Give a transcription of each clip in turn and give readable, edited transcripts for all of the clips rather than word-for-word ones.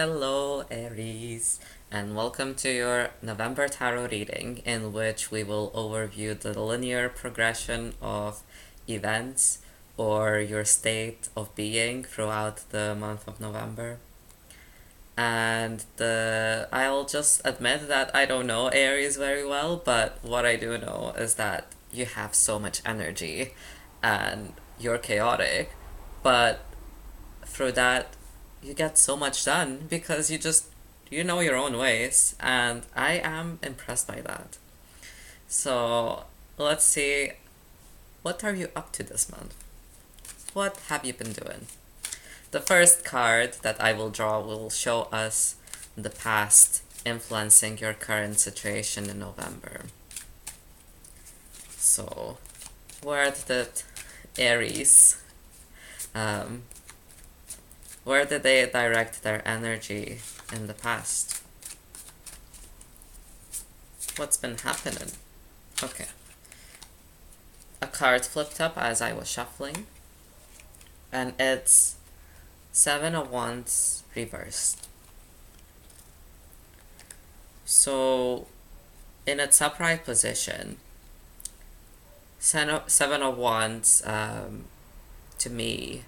Hello, Aries, and welcome to your November tarot reading, in which we will overview the linear progression of events or your state of being throughout the month of November. And I'll just admit that I don't know Aries very well, but what I do know is that you have so much energy and you're chaotic, but through that you get so much done because you know your own ways, and I am impressed by that. So let's see, what are you up to this month? What have you been doing? The first card that I will draw will show us the past influencing your current situation in November. So where did Aries um, where did they direct their energy in the past? What's been happening? Okay. A card flipped up as I was shuffling, and it's Seven of Wands reversed. So, in its upright position, Seven of Wands to me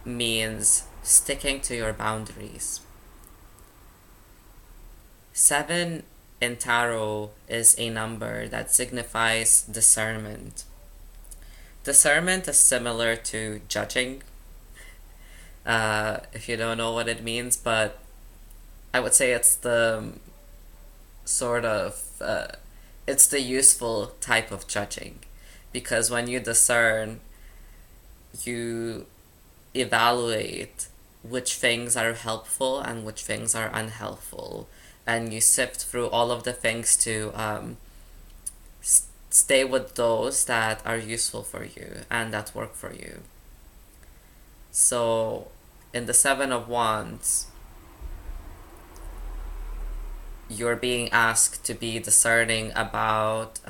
means sticking to your boundaries. Seven in tarot is a number that signifies discernment. Discernment is similar to judging, if you don't know what it means, but I would say it's the sort of, it's the useful type of judging. Because when you discern, you evaluate which things are helpful and which things are unhelpful, and you sift through all of the things to stay with those that are useful for you and that work for you. So in the Seven of Wands, you're being asked to be discerning about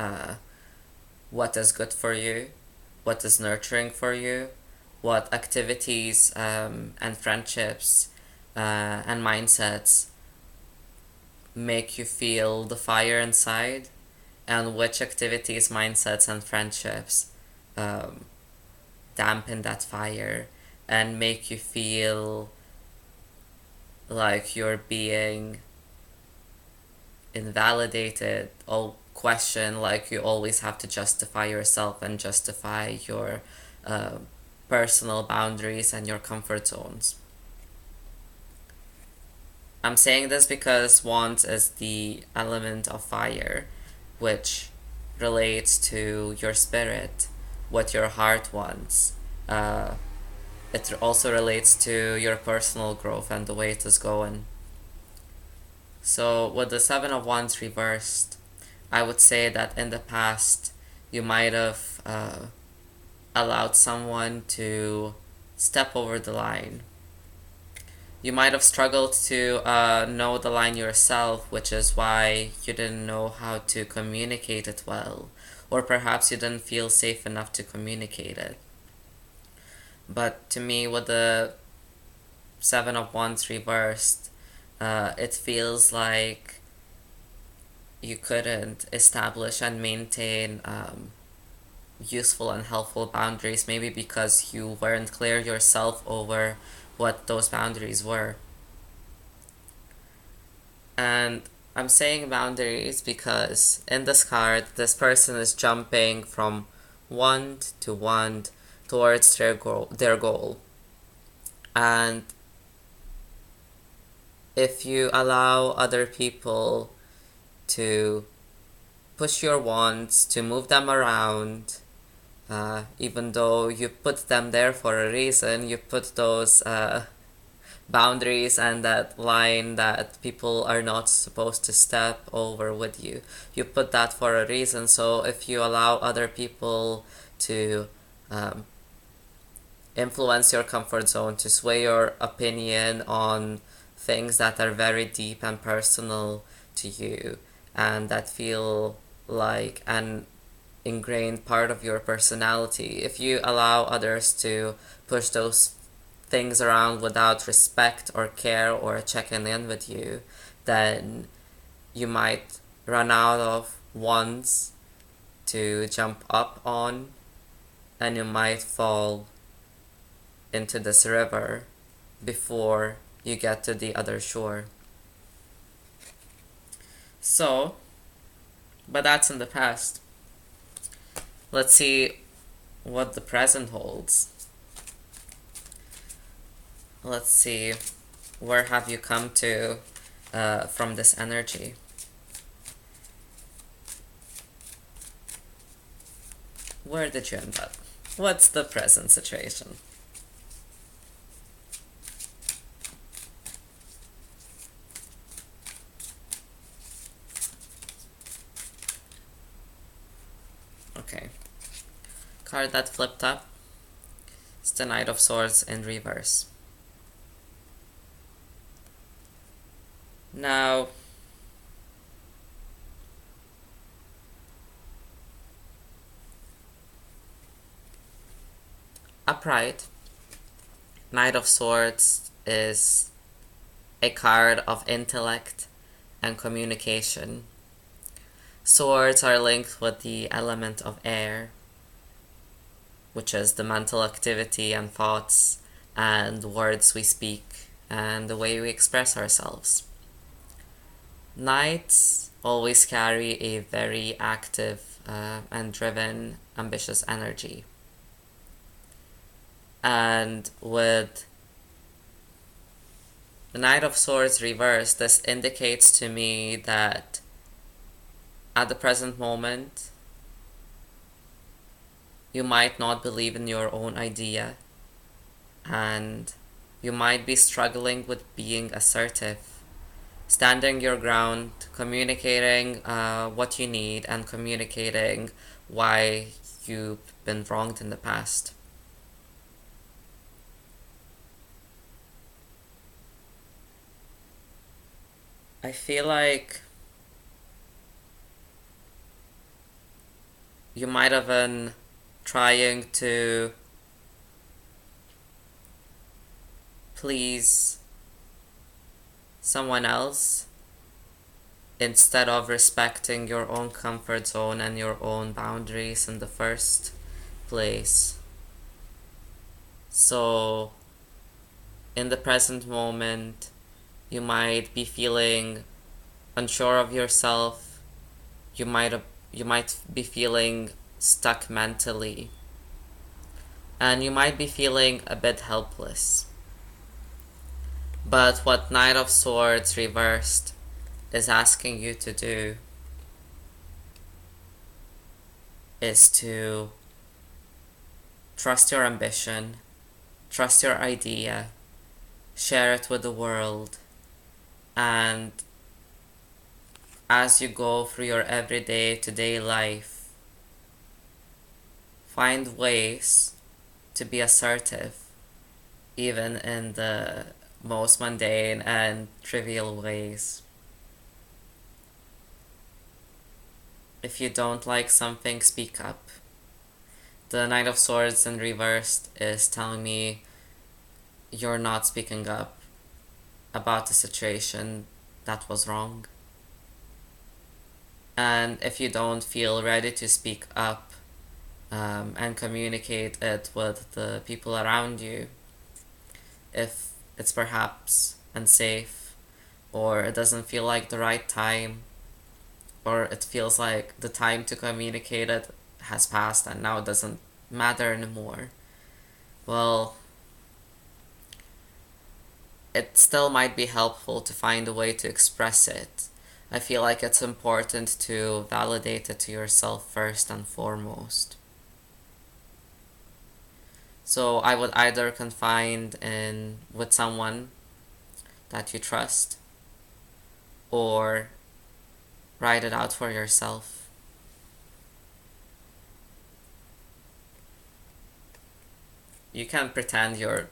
what is good for you, what is nurturing for you, what activities and friendships and mindsets make you feel the fire inside, and which activities, mindsets, and friendships dampen that fire and make you feel like you're being invalidated or questioned, like you always have to justify yourself and justify your personal boundaries and your comfort zones. I'm saying this because wands is the element of fire, which relates to your spirit, what your heart wants. It also relates to your personal growth and the way it is going. So with the Seven of Wands reversed, I would say that in the past you might have allowed someone to step over the line. You might have struggled to know the line yourself, which is why you didn't know how to communicate it well, or perhaps you didn't feel safe enough to communicate it. But to me, with the Seven of Wands reversed, it feels like you couldn't establish and maintain useful and helpful boundaries, maybe because you weren't clear yourself over what those boundaries were. And I'm saying boundaries because in this card, this person is jumping from wand to wand towards their goal. And if you allow other people to push your wands, to move them around, even though you put them there for a reason, you put those boundaries and that line that people are not supposed to step over with you. You put that for a reason. So if you allow other people to influence your comfort zone, to sway your opinion on things that are very deep and personal to you and that feel like an ingrained part of your personality, if you allow others to push those things around without respect or care or checking in with you, then you might run out of wands to jump up on, and you might fall into this river before you get to the other shore. So, but that's in the past. Let's see what the present holds. Let's see, where have you come to from this energy? Where did you end up? What's the present situation? Okay. Card that flipped up is the Knight of Swords in reverse. Now, upright, Knight of Swords is a card of intellect and communication. Swords are linked with the element of air, which is the mental activity and thoughts and words we speak and the way we express ourselves. Knights always carry a very active and driven, ambitious energy. And with the Knight of Swords reversed, this indicates to me that at the present moment, you might not believe in your own idea, and you might be struggling with being assertive, standing your ground, communicating what you need, and communicating why you've been wronged in the past. I feel like you might have been trying to please someone else instead of respecting your own comfort zone and your own boundaries in the first place. So, in the present moment, you might be feeling unsure of yourself. You might be feeling stuck mentally, and you might be feeling a bit helpless. But what Knight of Swords reversed is asking you to do is to trust your ambition, trust your idea, share it with the world, and as you go through your everyday today life, find ways to be assertive, even in the most mundane and trivial ways. If you don't like something, speak up. The Knight of Swords in reversed is telling me you're not speaking up about the situation that was wrong. And if you don't feel ready to speak up and communicate it with the people around you, if it's perhaps unsafe, or it doesn't feel like the right time, or it feels like the time to communicate it has passed and now it doesn't matter anymore, well, it still might be helpful to find a way to express it. I feel like it's important to validate it to yourself first and foremost. So I would either confide in with someone that you trust, or write it out for yourself. You can't pretend you're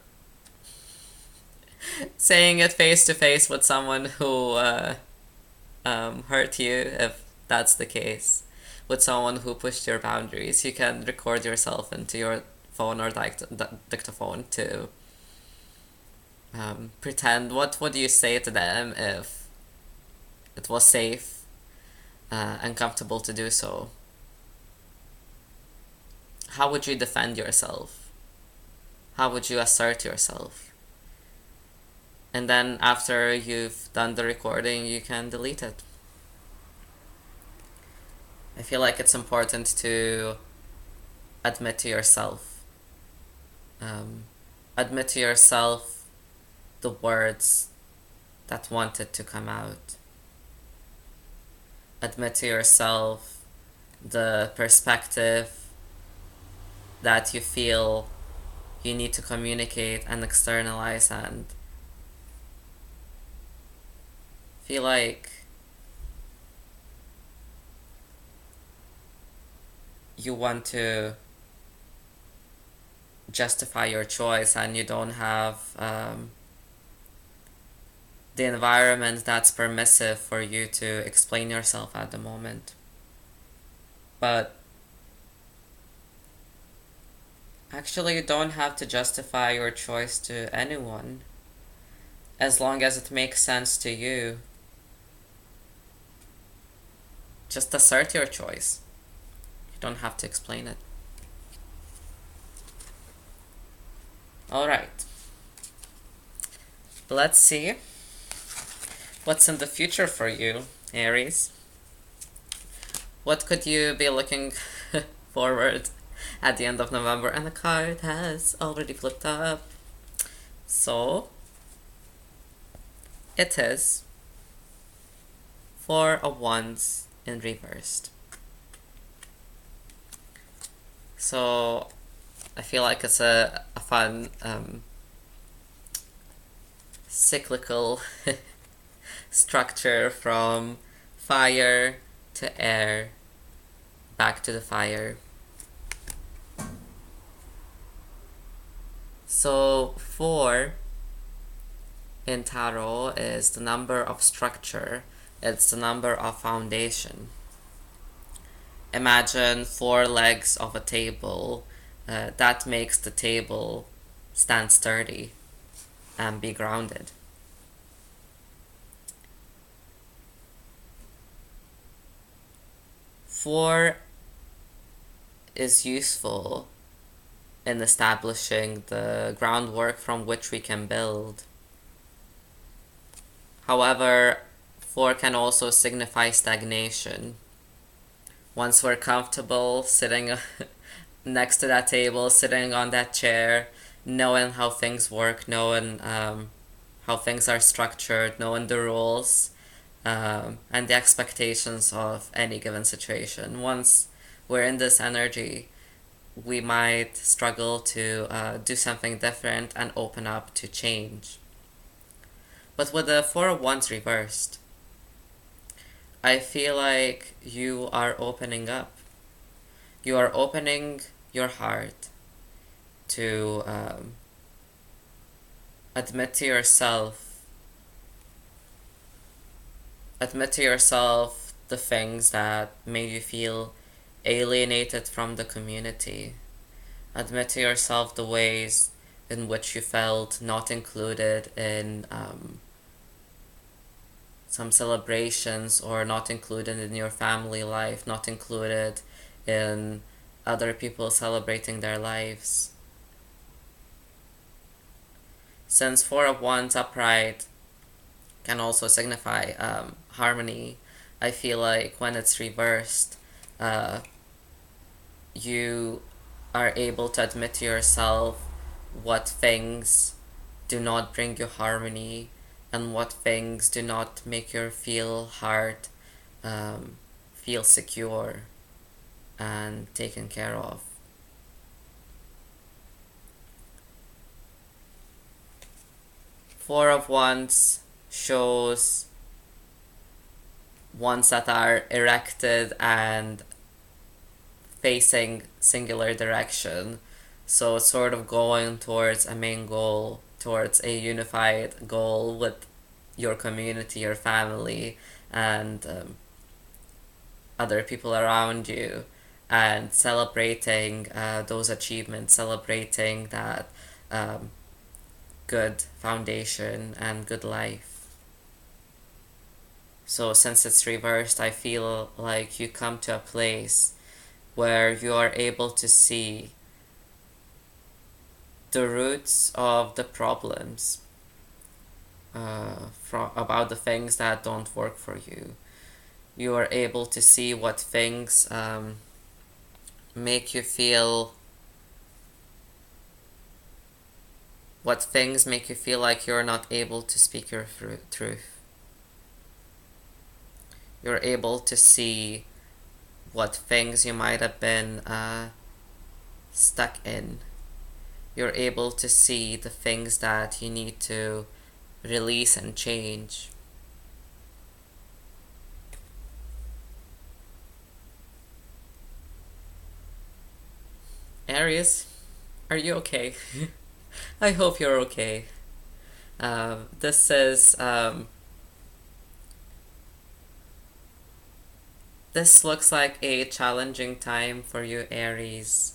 saying it face to face with someone who hurt you, if that's the case. With someone who pushed your boundaries, you can record yourself into your phone or dictaphone to pretend, what would you say to them if it was safe and comfortable to do so? How would you defend yourself? How would you assert yourself? And then after you've done the recording, you can delete it. I feel like it's important to admit to yourself. Um, Admit to yourself the words that wanted to come out. Admit to yourself the perspective that you feel you need to communicate and externalize, and feel like you want to justify your choice and you don't have the environment that's permissive for you to explain yourself at the moment. But actually, you don't have to justify your choice to anyone as long as it makes sense to you. Just assert your choice. You don't have to explain it. Alright. Let's see what's in the future for you, Aries. What could you be looking forward at the end of November? And the card has already flipped up. So, it is Four of Wands in reversed. So, I feel like it's a fun cyclical structure from fire to air, back to the fire. So 4 in tarot is the number of structure, it's the number of foundation. Imagine 4 legs of a table, that makes the table stand sturdy and be grounded. Four is useful in establishing the groundwork from which we can build. However, 4 can also signify stagnation. Once we're comfortable sitting next to that table, sitting on that chair, knowing how things work, knowing how things are structured, knowing the rules, and the expectations of any given situation. Once we're in this energy, we might struggle to do something different and open up to change. But with the 4 of Wands reversed, I feel like you are opening up. You are opening your heart to admit to yourself the things that made you feel alienated from the community. Admit to yourself the ways in which you felt not included in some celebrations, or not included in your family life, not included in other people celebrating their lives. Since 4 of Wands upright can also signify harmony, I feel like when it's reversed, you are able to admit to yourself what things do not bring you harmony and what things do not make your heart feel secure and taken care of. Four of Wands shows wands that are erected and facing singular direction. So sort of going towards a main goal, towards a unified goal with your community, your family, and other people around you, and celebrating those achievements, celebrating that good foundation and good life. So since it's reversed, I feel like you come to a place where you are able to see the roots of the problems, from about the things that don't work for you. You are able to see what things make you feel like you're not able to speak your truth. You're able to see what things you might have been stuck in. You're able to see the things that you need to release and change. Aries, are you okay? I hope you're okay. This is this looks like a challenging time for you, Aries.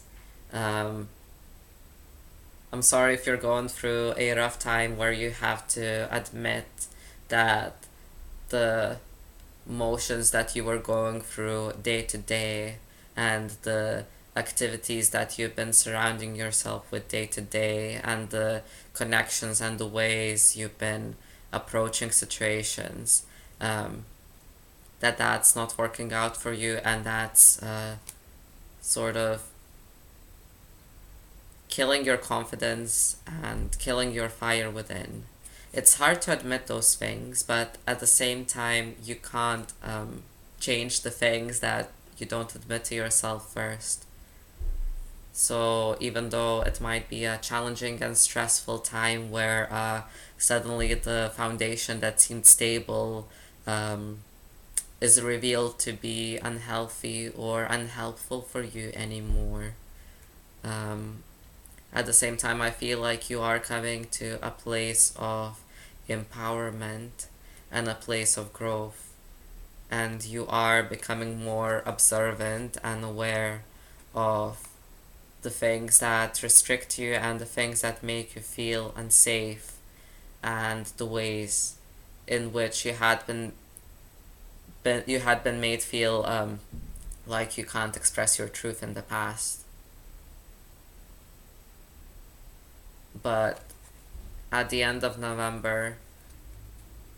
Um, I'm sorry if you're going through a rough time where you have to admit that the motions that you were going through day to day and the activities that you've been surrounding yourself with day to day and the connections and the ways you've been approaching situations, that's not working out for you, and that's sort of killing your confidence and killing your fire within. It's hard to admit those things, but at the same time, you can't change the things that you don't admit to yourself first. So even though it might be a challenging and stressful time where suddenly the foundation that seemed stable is revealed to be unhealthy or unhelpful for you anymore, um, at the same time, I feel like you are coming to a place of empowerment and a place of growth, and you are becoming more observant and aware of the things that restrict you and the things that make you feel unsafe, and the ways in which you had been made feel like you can't express your truth in the past. But at the end of November,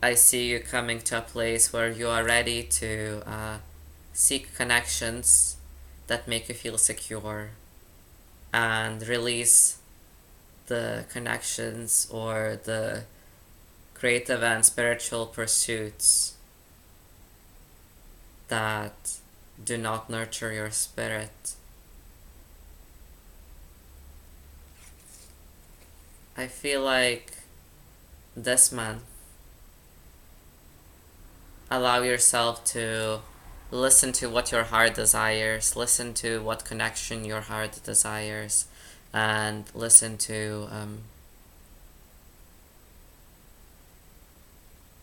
I see you coming to a place where you are ready to seek connections that make you feel secure and release the connections or the creative and spiritual pursuits that do not nurture your spirit. I feel like this month, allow yourself to listen to what your heart desires, listen to what connection your heart desires, and listen to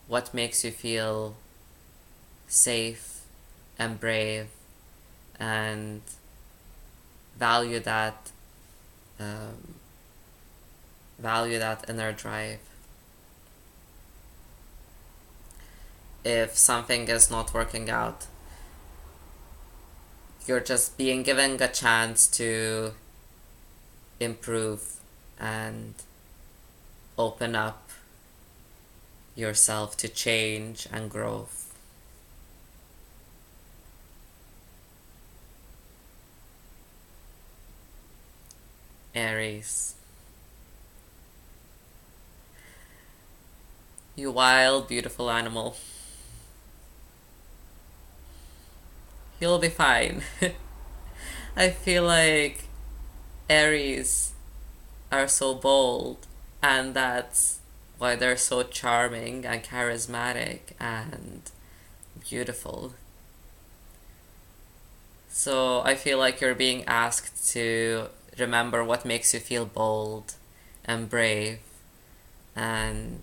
what makes you feel safe and brave, and value that um, value that inner drive. If something is not working out, you're just being given a chance to improve and open up yourself to change and growth. Aries, you wild, beautiful animal. You'll be fine. I feel like Aries are so bold, and that's why they're so charming and charismatic and beautiful. So I feel like you're being asked to remember what makes you feel bold and brave, and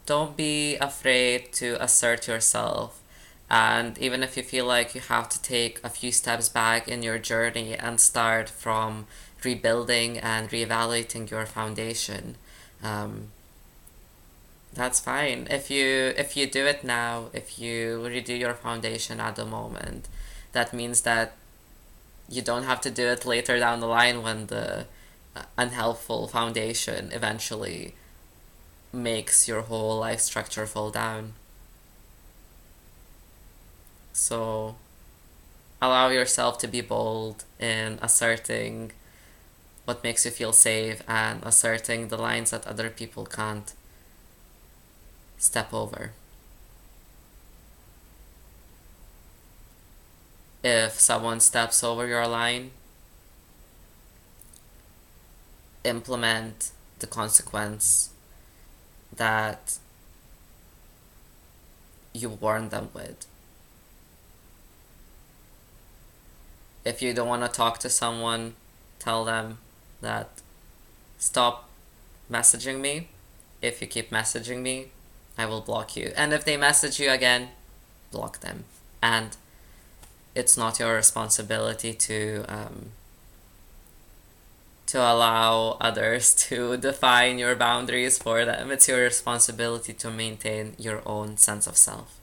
don't be afraid to assert yourself. And even if you feel like you have to take a few steps back in your journey and start from rebuilding and reevaluating your foundation, um, that's fine. If you do it now, if you redo your foundation at the moment, that means that you don't have to do it later down the line when the unhelpful foundation eventually makes your whole life structure fall down. So allow yourself to be bold in asserting what makes you feel safe and asserting the lines that other people can't step over. If someone steps over your line, implement the consequence that you warn them with. If you don't want to talk to someone, tell them that stop messaging me. If you keep messaging me, I will block you. And if they message you again, block them. And it's not your responsibility to allow others to define your boundaries for them. It's your responsibility to maintain your own sense of self.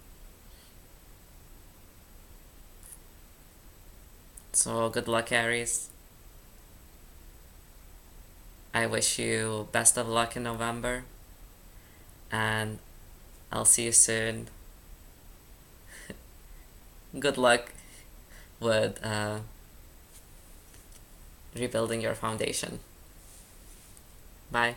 So good luck, Aries. I wish you best of luck in November, and I'll see you soon. Good luck with rebuilding your foundation. Bye.